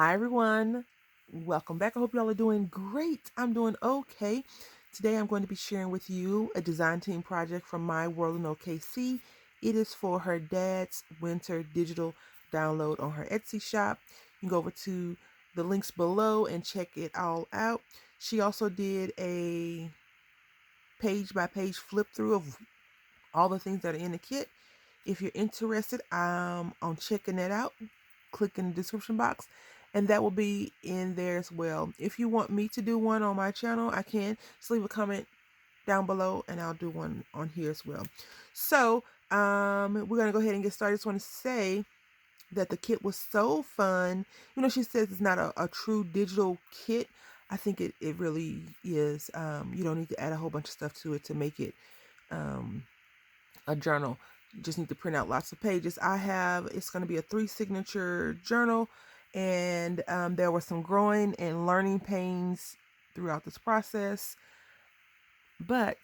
Hi everyone, welcome back. I hope y'all are doing great. I'm doing okay. Today I'm going to be sharing with you a design team project from My World in OKC. It is for her dad's winter digital download on her Etsy shop. You can go over to the links below and check it all out. She also did a page by page flip through of all the things that are in the kit. If you're interested on checking that out, click in the description box and that will be in there as well. If you want me to do one on my channel, I can. Just leave a comment down below and I'll do one on here as well. So we're gonna go ahead and get started. I just want to say that the kit was so fun. You know, she says it's not a true digital kit. I think it really is. You don't need to add a whole bunch of stuff to it to make it a journal. You just need to print out lots of pages. It's going to be a 3 signature journal, and there were some growing and learning pains throughout this process, but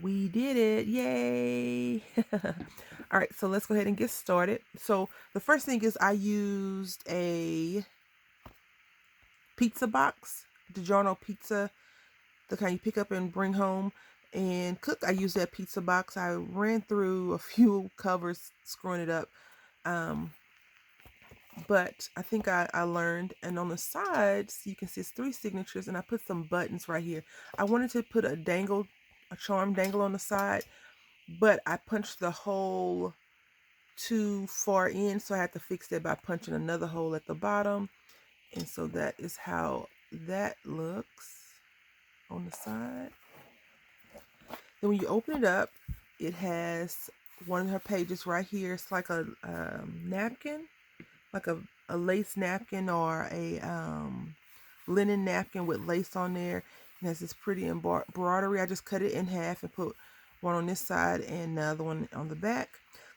we did it. Yay. All right, so let's go ahead and get started. So the first thing is I used a pizza box, DiGiorno pizza, the kind you pick up and bring home and cook. I used that pizza box. I ran through a few covers, screwing it up. But I think I learned. And on the sides, you can see it's 3 signatures, and I put some buttons right here. I wanted to put a charm dangle on the side, but I punched the hole too far in, so I had to fix that by punching another hole at the bottom. And so that is how that looks on the side. Then when you open it up, it has one of her pages right here. It's like a napkin, like a lace napkin or a linen napkin with lace on there. It has this pretty embroidery. I just cut it in half and put one on this side and the other one on the back.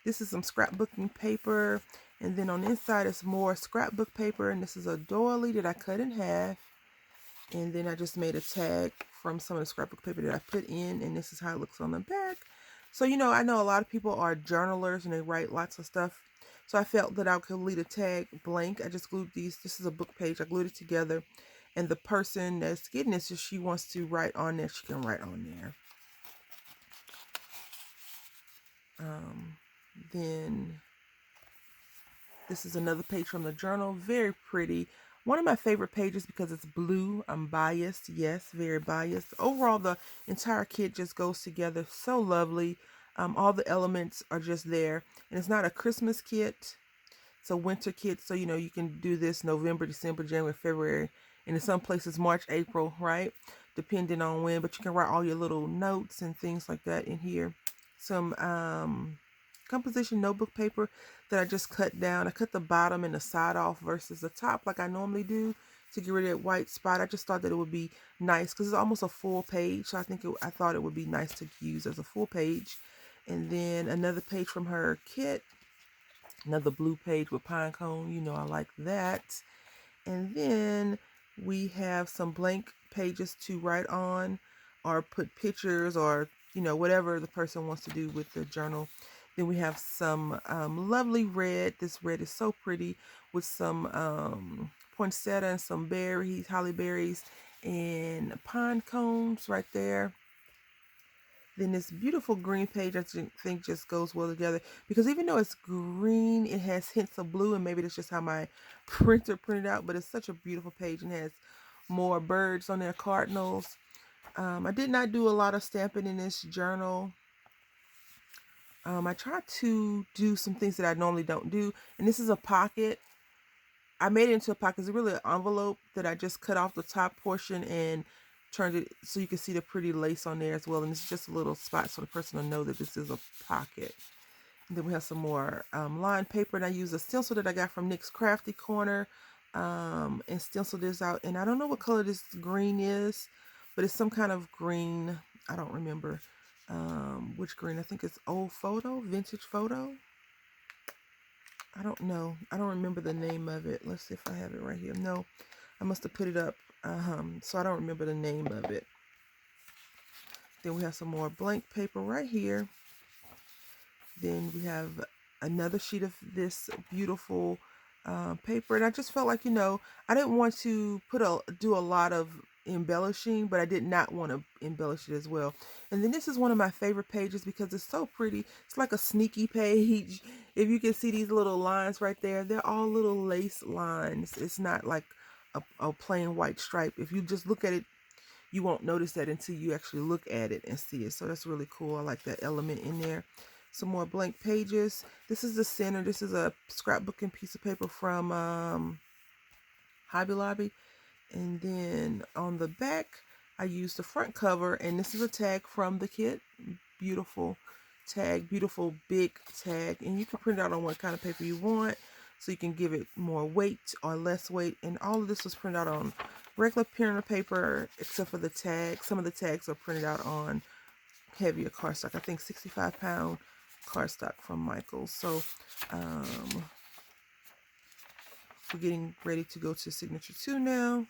This is some scrapbooking paper. And then on the inside is more scrapbook paper. And this is a doily that I cut in half. And then I just made a tag from some of the scrapbook paper that I put in, and this is how it looks on the back. So, you know, I know a lot of people are journalers and they write lots of stuff. So I felt that I could leave a tag blank. I just glued these. This is a book page. I glued it together. And the person that's getting this, if she wants to write on there, she can write on there. Then this is another page from the journal. Very pretty. One of my favorite pages because it's blue. I'm biased. Yes, very biased. Overall, the entire kit just goes together so lovely. All the elements are just there. And it's not a Christmas kit. It's a winter kit. So, you know, you can do this November, December, January, February. And in some places, March, April, right? Depending on when. But you can write all your little notes and things like that in here. Some composition notebook paper that I just cut down. I cut the bottom and the side off versus the top like I normally do to get rid of that white spot. I just thought that it would be nice because it's almost a full page. So I thought it would be nice to use as a full page. And then another page from her kit. Another blue page with pine cone. You know, I like that. And then we have some blank pages to write on or put pictures or, you know, whatever the person wants to do with the journal. Then we have some lovely red. This red is so pretty with some poinsettia and some berries, holly berries, and pine cones right there. Then this beautiful green page I think just goes well together because even though it's green, it has hints of blue, and maybe that's just how my printer printed out, but it's such a beautiful page and has more birds on there, cardinals. I did not do a lot of stamping in this journal. I tried to do some things that I normally don't do. And this is a pocket. I made it into a pocket. It's really an envelope that I just cut off the top portion and turned it so you can see the pretty lace on there as well. And it's just a little spot so the person will know that this is a pocket. And then we have some more lined paper. And I used a stencil that I got from Nick's Crafty Corner and stenciled this out. And I don't know what color this green is, but it's some kind of green. I don't remember. Which green. I think it's old photo, vintage photo. I don't know. I don't remember the name of it. Let's see if I have it right here. No, I must have put it up. So I don't remember the name of it. Then we have some more blank paper right here. Then we have another sheet of this beautiful paper, and I just felt like, you know, I didn't want to do a lot of embellishing, but I did not want to embellish it as well. And then this is one of my favorite pages because it's so pretty. It's like a sneaky page. If you can see these little lines right there, they're all little lace lines. It's not like a plain white stripe. If you just look at it, you won't notice that until you actually look at it and see it. So that's really cool. I like that element in there. Some more blank pages. This is the center. This is a scrapbooking piece of paper from Hobby Lobby. And then on the back, I used the front cover, and this is a tag from the kit. Beautiful tag, beautiful big tag. And you can print it out on what kind of paper you want, so you can give it more weight or less weight. And all of this was printed out on regular printer paper, except for the tag. Some of the tags are printed out on heavier cardstock. I think 65-pound cardstock from Michaels. So we're getting ready to go to signature 2 now.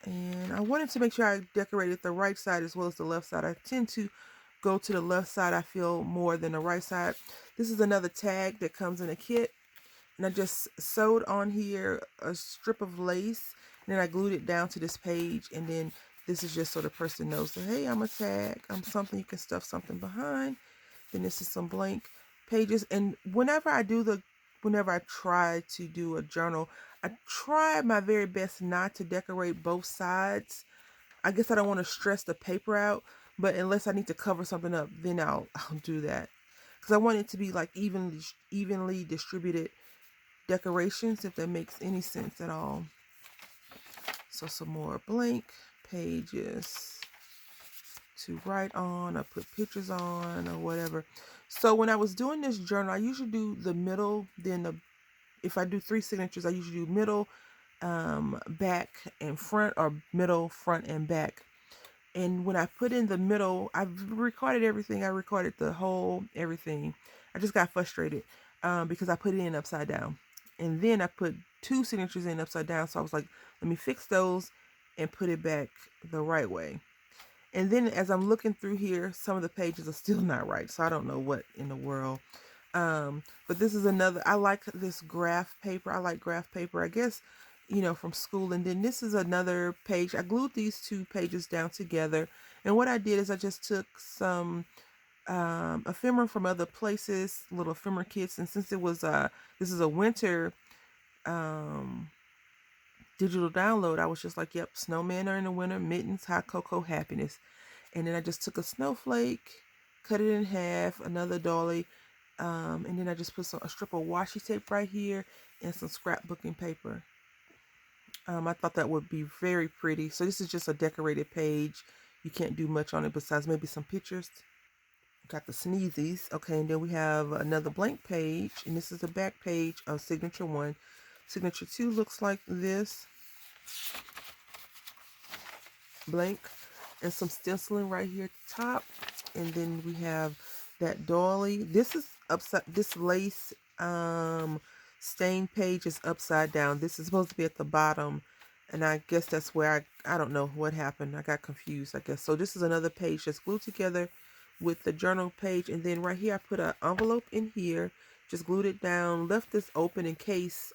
And I wanted to make sure I decorated the right side as well as the left side. I tend to go to the left side, I feel, more than the right side. This is another tag that comes in a kit. And I just sewed on here a strip of lace. And then I glued it down to this page. And then this is just so the person knows that, hey, I'm a tag. I'm something you can stuff something behind. Then this is some blank pages. And whenever I try to do a journal, I try my very best not to decorate both sides. I guess I don't want to stress the paper out, but unless I need to cover something up, then I'll do that. Because I want it to be like evenly distributed decorations, if that makes any sense at all. So some more blank pages to write on or put pictures on or whatever. So when I was doing this journal, I usually do the middle, then if I do 3 signatures, I usually do middle, back, and front, or middle, front, and back. And when I put in the middle, I've recorded everything. I recorded the whole everything. I just got frustrated because I put it in upside down. And then I put 2 signatures in upside down. So I was like, let me fix those and put it back the right way. And then as I'm looking through here, some of the pages are still not right. So I don't know what in the world. But this is another, I like this graph paper. I like graph paper, I guess, you know, from school. And then this is another page. I glued these 2 pages down together. And what I did is I just took some ephemera from other places, little ephemera kits. And since it was, this is a winter digital download, I was just like, yep, snowmen are in the winter, mittens, hot cocoa, happiness. And then I just took a snowflake, cut it in half, another dolly, and then I just put a strip of washi tape right here and some scrapbooking paper. I thought that would be very pretty. So this is just a decorated page. You can't do much on it besides maybe some pictures. Got the sneezies. Okay, and then we have another blank page, and this is the back page of signature 1. Signature 2 looks like this. Blank, and some stenciling right here at the top. And then we have that dolly. This is upside, this lace stained page is upside down. This is supposed to be at the bottom, and I guess that's where I don't know what happened. I got confused, I guess. So this is another page that's glued together with the journal page. And then right here I put an envelope in here, just glued it down, left this open in case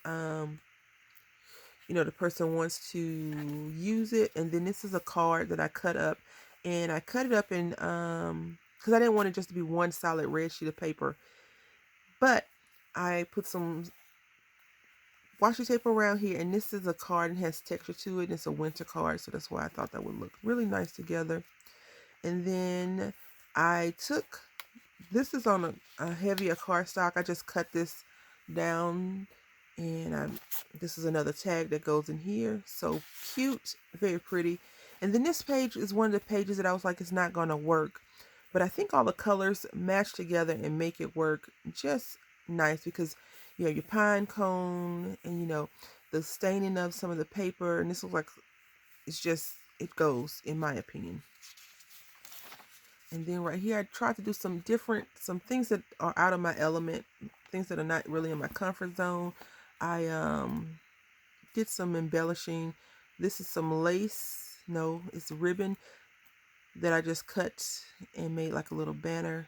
you know, the person wants to use it. And then this is a card that I cut up, and I cut it up in because I didn't want it just to be one solid red sheet of paper, but I put some washi tape around here. And this is a card and has texture to it. It's a winter card, so that's why I thought that would look really nice together. And then I took, this is on a heavier cardstock. I just cut this down, and this is another tag that goes in here. So cute, very pretty. And then this page is one of the pages that I was like, it's not going to work, but I think all the colors match together and make it work just nice, because you know, your pine cone and, you know, the staining of some of the paper, and this looks like it's just, it goes, in my opinion. And then right here, I tried to do some things that are out of my element, things that are not really in my comfort zone. I did some embellishing. This is some lace. No, it's ribbon that I just cut and made like a little banner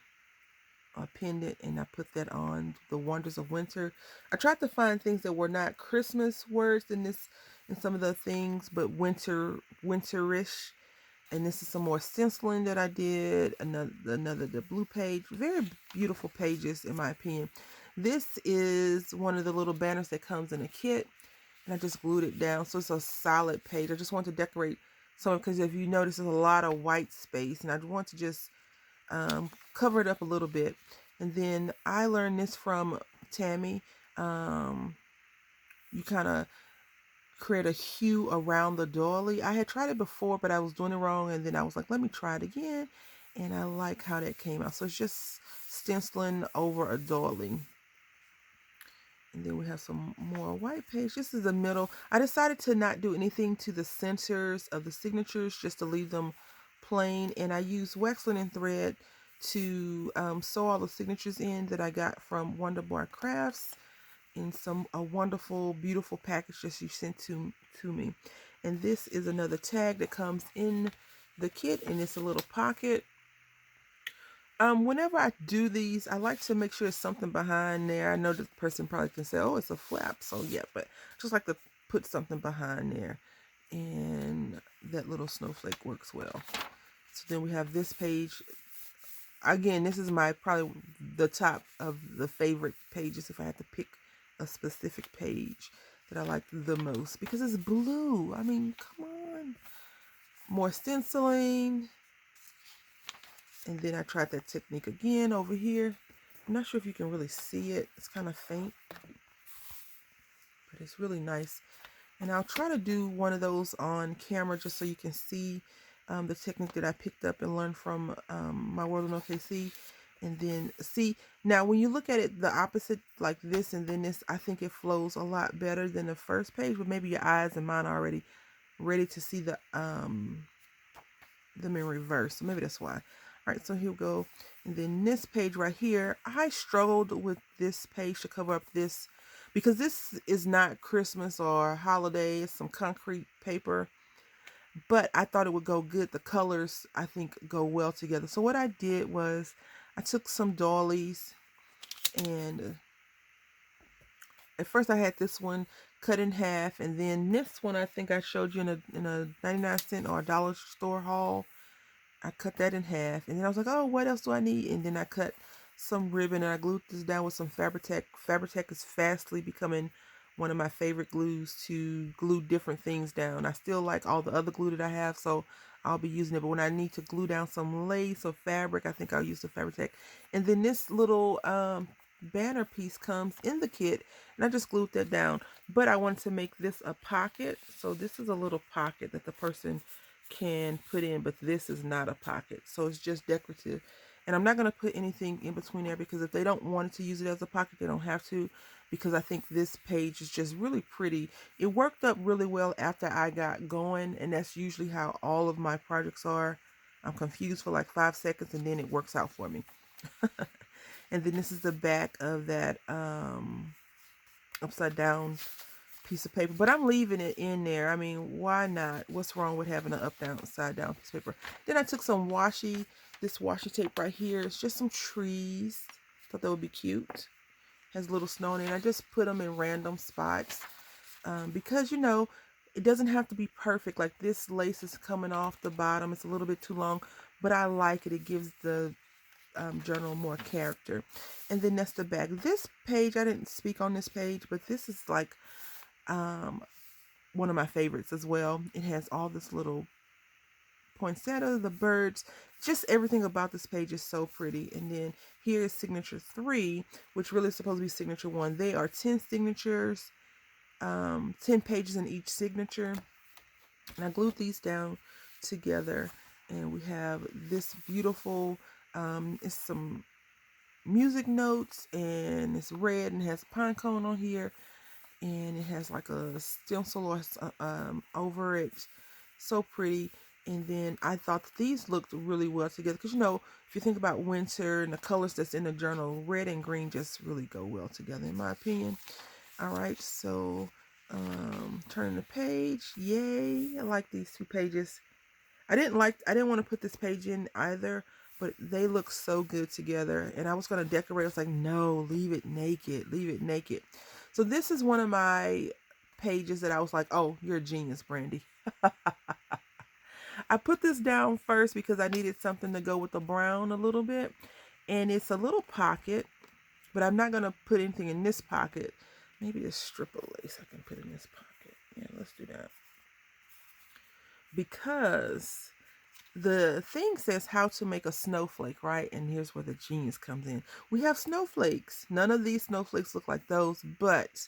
a pendant, and I put that on, the wonders of winter. I tried to find things that were not Christmas words in some of the things, but winterish. And this is some more stenciling that I did. Another the blue page. Very beautiful pages in my opinion. This is one of the little banners that comes in a kit, and I just glued it down, so it's a solid page. I just want to decorate some, because if you notice, there's a lot of white space, and I want to just cover it up a little bit. And then I learned this from Tammy. You kind of create a hue around the doily. I had tried it before, but I was doing it wrong, and then I was like, let me try it again, and I like how that came out. So it's just stenciling over a doily. And then we have some more white page. This is the middle. I decided to not do anything to the centers of the signatures, just to leave them plain. And I used wax linen thread to sew all the signatures in that I got from Wonder Bar Crafts in a wonderful, beautiful package that she sent to me. And this is another tag that comes in the kit, and it's a little pocket. Whenever I do these, I like to make sure there's something behind there. I know the person probably can say, oh, it's a flap. So yeah, but I just like to put something behind there. And that little snowflake works well. So then we have this page. Again, this is probably the top of the favorite pages if I had to pick a specific page that I like the most, because it's blue. I mean, come on. More stenciling. And then I tried that technique again over here. I'm not sure if you can really see it. It's kind of faint, but it's really nice. And I'll try to do one of those on camera just so you can see the technique that I picked up and learned from My World in OKC. And then see, now when you look at it the opposite, like this and then this, I think it flows a lot better than the first page, but maybe your eyes and mine are already ready to see them in reverse. So maybe that's why. All right, so here we go. And then this page right here, I struggled with this page to cover up this, because this is not Christmas or holiday. It's some concrete paper, but I thought it would go good. The colors, I think, go well together. So what I did was I took some doilies, and at first I had this one cut in half, and then this one I think I showed you in a 99-cent or a dollar store haul. I cut that in half, and then I was like, oh, what else do I need? And then I cut some ribbon, and I glued this down with some Fabri-Tac. Fabri-Tac is fastly becoming one of my favorite glues to glue different things down. I still like all the other glue that I have, so I'll be using it. But when I need to glue down some lace or fabric, I think I'll use the Fabri-Tac. And then this little banner piece comes in the kit, and I just glued that down. But I wanted to make this a pocket, so this is a little pocket that the person can put in, but this is not a pocket, so it's just decorative. And I'm not going to put anything in between there, because if they don't want to use it as a pocket, they don't have to, because I think this page is just really pretty. It worked up really well after I got going, and that's usually how all of my projects are. I'm confused for like 5 seconds, and then it works out for me. And then this is the back of that upside down piece of paper, but I'm leaving it in there. I mean, why not? What's wrong with having an upside down piece of paper? Then I took some this washi tape right here. It's just some trees. Thought that would be cute. Has a little snow in it. I just put them in random spots because, you know, it doesn't have to be perfect. Like this lace is coming off the bottom. It's a little bit too long, but I like it. It gives the journal more character. And then that's the back. This page, I didn't speak on this page, but this is like one of my favorites as well. It has all this little poinsettia, the birds, just everything about this page is so pretty. And then here is signature 3, which really is supposed to be signature 1. They are 10 signatures, 10 pages in each signature. And I glued these down together, and we have this beautiful, it's some music notes, and it's red and has pine cone on here. And it has like a stencil or over it. So pretty. And then I thought that these looked really well together, because, you know, if you think about winter and the colors that's in the journal, red and green just really go well together, in my opinion. All right, so turning the page. Yay, I like these 2 pages. I didn't want to put this page in either, but they look so good together. And I was going to decorate. I was like, no, leave it naked. Leave it naked. So this is one of my pages that I was like, oh, you're a genius, Brandy. I put this down first because I needed something to go with the brown a little bit. And it's a little pocket, but I'm not going to put anything in this pocket. Maybe a strip of lace I can put in this pocket. Yeah, let's do that. Because the thing says how to make a snowflake, right? And here's where the genius comes in. We have snowflakes. None of these snowflakes look like those, but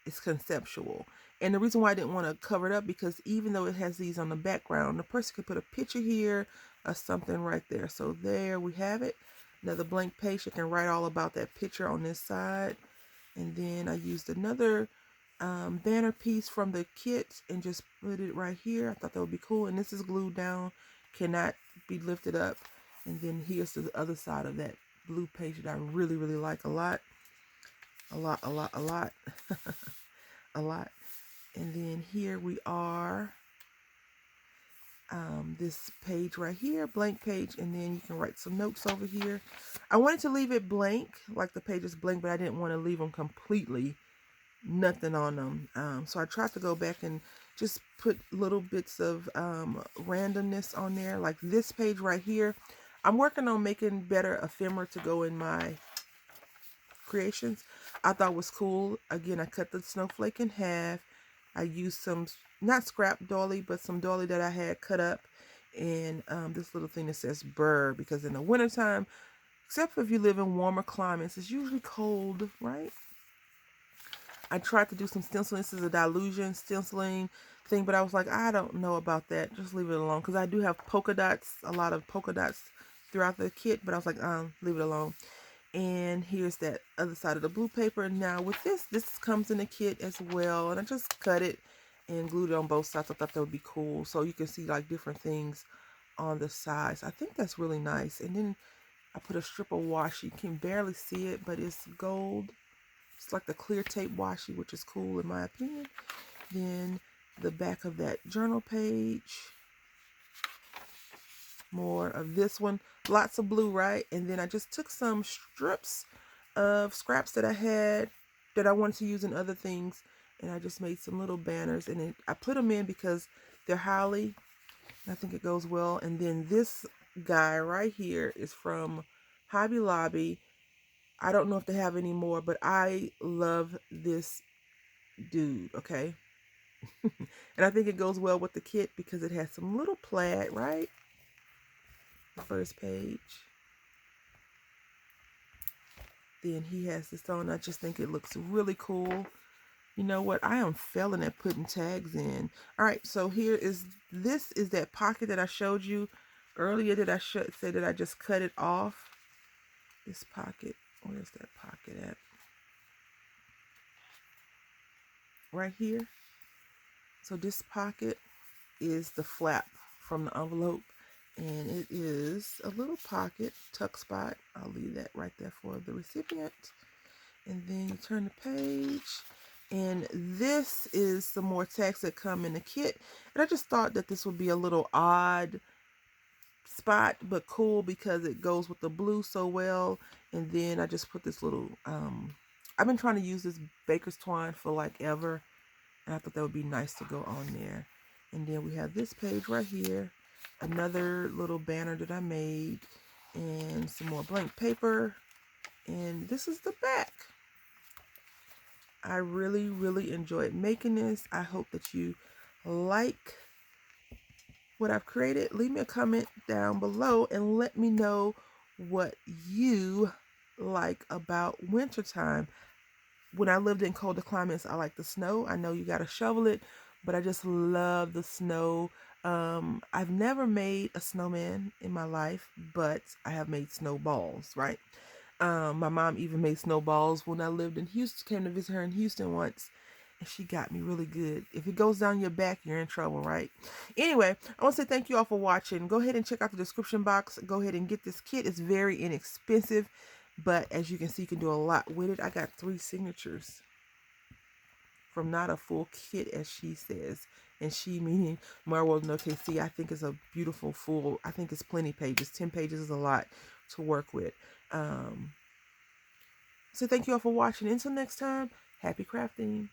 it's conceptual. And the reason why I didn't want to cover it up, because even though it has these on the background, the person could put a picture here or something right there. So there we have it. Another blank page. You can write all about that picture on this side. And then I used another banner piece from the kit and just put it right here. I thought that would be cool. And this is glued down, cannot be lifted up. And then here's the other side of that blue page that I really, really like a lot. A lot. A lot. And then here we are. This page right here, blank page, and then you can write some notes over here. I wanted to leave it blank, like the page is blank, but I didn't want to leave them completely nothing on them. So I tried to go back and just put little bits of randomness on there, like this page right here. I'm working on making better ephemera to go in my creations. I thought was cool. Again, I cut the snowflake in half. I used some, not scrap doily, but some doily that I had cut up. And this little thing that says burr, because in the wintertime, except for if you live in warmer climates, it's usually cold, right? I tried to do some stenciling. This is a dilution stenciling thing, but I was like, I don't know about that. Just leave it alone. Because I do have polka dots, a lot of polka dots throughout the kit, but I was like, leave it alone. And here's that other side of the blue paper. And now with this comes in the kit as well. And I just cut it and glued it on both sides. I thought that would be cool. So you can see like different things on the sides. I think that's really nice. And then I put a strip of washi. You can barely see it, but it's gold. It's like the clear tape washi, which is cool in my opinion. Then the back of that journal page. More of this one. Lots of blue, right? And then I just took some strips of scraps that I had that I wanted to use in other things. And I just made some little banners. And I put them in because they're holly. I think it goes well. And then this guy right here is from Hobby Lobby. I don't know if they have any more, but I love this dude, okay? And I think it goes well with the kit because it has some little plaid, right? The first page. Then he has this on. I just think it looks really cool. You know what? I am failing at putting tags in. All right, so this is that pocket that I showed you earlier that I said that I just cut it off. This pocket. Where's that pocket at? Right here. So this pocket is the flap from the envelope. And it is a little pocket tuck spot. I'll leave that right there for the recipient. And then you turn the page. And this is some more tags that come in the kit. And I just thought that this would be a little odd spot, but cool because it goes with the blue so well. And then I just put this little, I've been trying to use this baker's twine for like ever. And I thought that would be nice to go on there. And then we have this page right here. Another little banner that I made. And some more blank paper. And this is the back. I really, really enjoyed making this. I hope that you like what I've created. Leave me a comment down below and let me know what you like about wintertime. When I lived in colder climates, I like the snow. I know you got to shovel it, but I just love the snow. I've never made a snowman in my life, but I have made snowballs, right? My mom even made snowballs when I lived in Houston, came to visit her in Houston once, and she got me really good. If it goes down your back, you're in trouble, right? Anyway, I want to say thank you all for watching. Go ahead and check out the description box. Go ahead and get this kit. It's very inexpensive, but as you can see, you can do a lot with it. I got 3 signatures from not a full kit, as she says. And she meaning My World in OKC, I think is a beautiful full, I think it's plenty pages. 10 pages is a lot to work with. So thank you all for watching. Until next time, happy crafting.